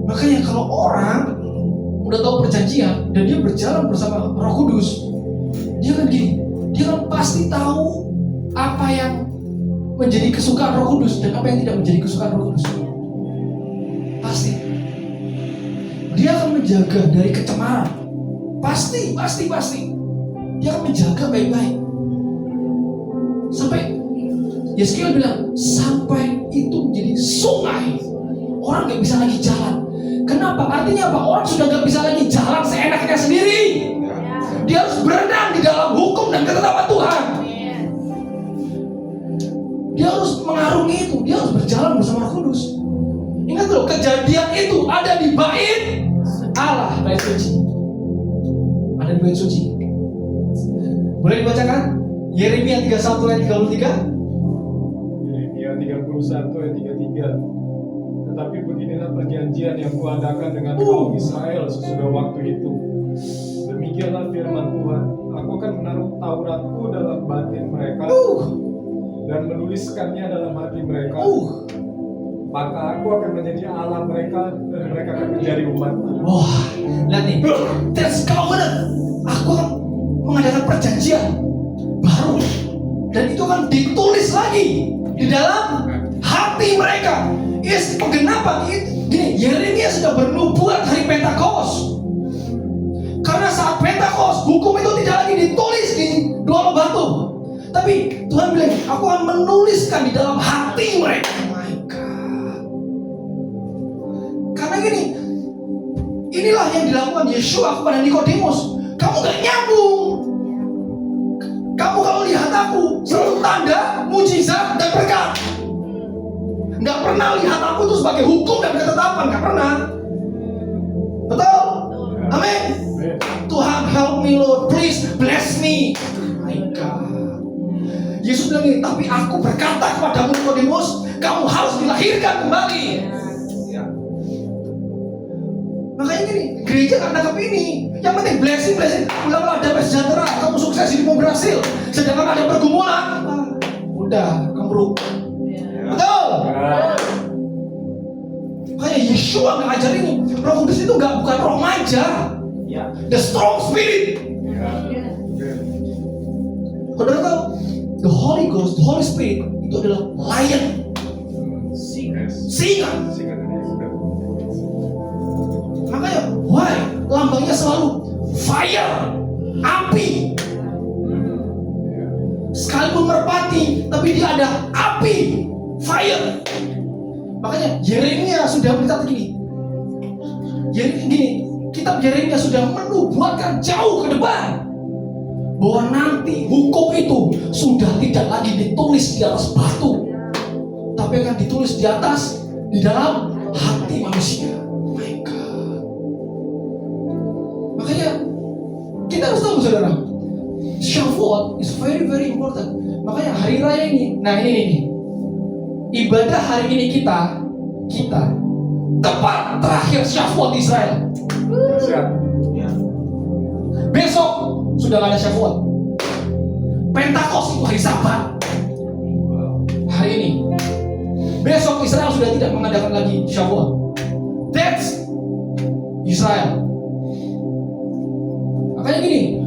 Makanya kalau orang udah tahu perjanjian dan dia berjalan bersama Roh Kudus, dia kan gini, dia kan pasti tahu apa yang menjadi kesukaan Roh Kudus dan apa yang tidak menjadi kesukaan Roh Kudus. Pasti. Dia akan menjaga dari kecemaran. Pasti. Dia akan menjaga baik-baik. Sampai Yeskiel bilang, sampai itu menjadi sungai. Orang gak bisa lagi jalan. Kenapa? Artinya apa? Orang sudah gak bisa lagi jalan seenaknya sendiri. Dia harus berenang di dalam hukum dan ketetapan Tuhan. Dia harus mengarungi itu. Dia harus berjalan bersama Roh Kudus. Ingat loh, kejadian itu ada di bait Allah, bait suci. Ada di bait suci. Boleh dibacakan? Yeremia 31 ayat 33. Yeremia 31 ayat 33. Tetapi beginilah perjanjian yang kuadakan dengan kaum Israel sesudah waktu itu. Demikianlah firman Tuhan, aku akan menaruh Tauratku dalam batin mereka dan menuliskannya dalam hati mereka. Maka aku akan menjadi Allah mereka dan mereka akan menjadi umatku. Wah, lihat nih, that's covenant. Aku akan mengadakan perjanjian baru dan itu akan ditulis lagi di dalam hati mereka. Penggenapan gini, Yeremia sudah bernubuat hari Pentakos. Karena saat Pentakos, hukum itu tidak lagi ditulis di dua batu, tapi Tuhan bilang, aku akan menuliskan di dalam hati mereka. My God. Karena gini, inilah yang dilakukan Yeshua kepada Nikodemus. Kamu gak nyambung. Kamu kalau lihat aku selalu tanda, mujizat, dan berkat. Gak pernah lihat aku itu sebagai hukum dan ketetapan, gak pernah. Betul? Amin. Tuhan help me Lord, please bless me. My God. Yesus bilang ini, tapi aku berkata kepadamu Nikodemus, kamu harus dilahirkan kembali. Makanya gini, gereja gak nangkap ini. Yang penting blessing. Ulanglah damai sejahtera, kamu sukses hidupmu berhasil. Sedangkan ada pergumulan, udah kamu rugi. Betul? Makanya Yeshua ngajar ini, Roh Kudus itu bukan roh manja, the strong spirit. Saudara tahu, the Holy Ghost, the Holy Spirit itu adalah lion, singa. Makanya, why? Lambangnya selalu fire, api. Sekalipun merpati, tapi dia ada api, fire. Makanya Yeremia sudah berkata gini. Kitab Yeremia sudah menubuatkan jauh ke depan bahwa nanti hukum itu sudah tidak lagi ditulis di atas batu, tapi akan ditulis di dalam hati manusia. My God. Makanya kita harus tahu saudara, Shavuot is very very important. Makanya hari raya ini, nah ini ibadah hari ini kita tepat terakhir Shavuot Israel. Besok sudah gak ada Shavuot. Pentakos itu hari Sabat. Hari ini. Besok Israel sudah tidak mengadakan lagi Shavuot. That's Israel. Makanya gini,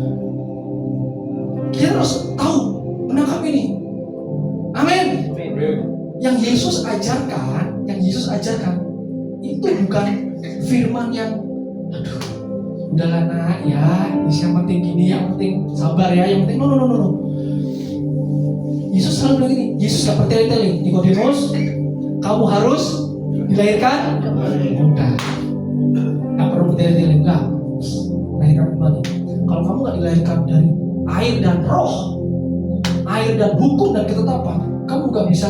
kita harus tahu menangkap ini. Amin. Yang Yesus ajarkan itu bukan firman yang udahlah nak ya, yang penting gini, yang penting sabar ya, yang penting no. Yesus selalu bilang gini, Yesus gak bertele-tele, Nikodemus, kamu harus dilahirkan udah, gak perlu bertele-tele, enggak, lahirkan kembali. Kalau kamu gak dilahirkan dari air dan roh, air dan hukum dan ketetapan, kamu gak bisa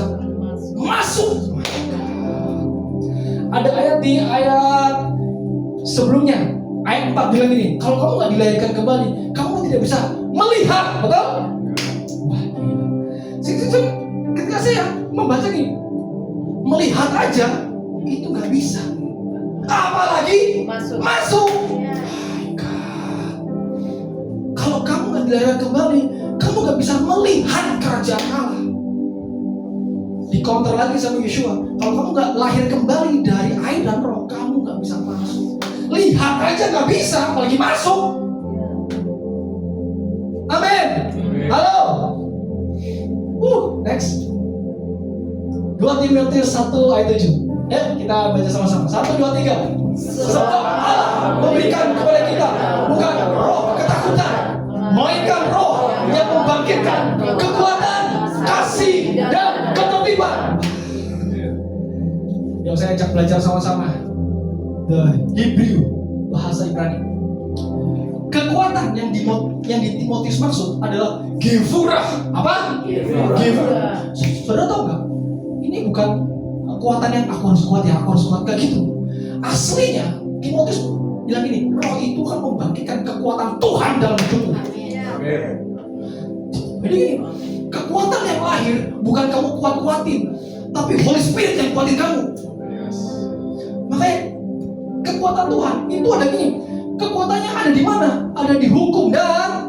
masuk. Ada ayat di ayat sebelumnya, ayat 4 bilang ini, kalau kamu gak dilahirkan kembali, kamu tidak bisa melihat, betul? Wah, ketika saya membaca ini, melihat aja itu gak bisa, apalagi masuk. My God. Kalau kamu gak dilahirkan kembali, kamu gak bisa melihat kerajaan Allah. Di counter lagi sama Yeshua, kalau kamu gak lahir kembali dari air dan roh, kamu gak bisa aja nggak bisa, apalagi masuk. Amin. Halo. Next. 2 Timotius 1 ayat 7. Kita baca sama-sama. 1, 2, 3. Sebab Allah memberikan kepada kita bukan roh ketakutan, melainkan roh yang membangkitkan kekuatan, kasih, dan ketertiban. Yang saya ajak belajar sama-sama. The Hebrew, bahasa Ibrani. Kekuatan yang di Timotius maksud adalah Gevurah. Apa? Gevurah. Saudara tahu nggak? Ini bukan kekuatan yang aku harus kuat kayak gitu. Aslinya Timotius bilang ini, roh itu kan membangkitkan kekuatan Tuhan dalam hidupmu. Jadi kekuatan yang lahir bukan kamu kuat-kuatin, tapi Holy Spirit yang kuatin kamu. Makanya kekuatan Tuhan itu ada gini. Kekuatannya ada di mana? Ada di hukum dan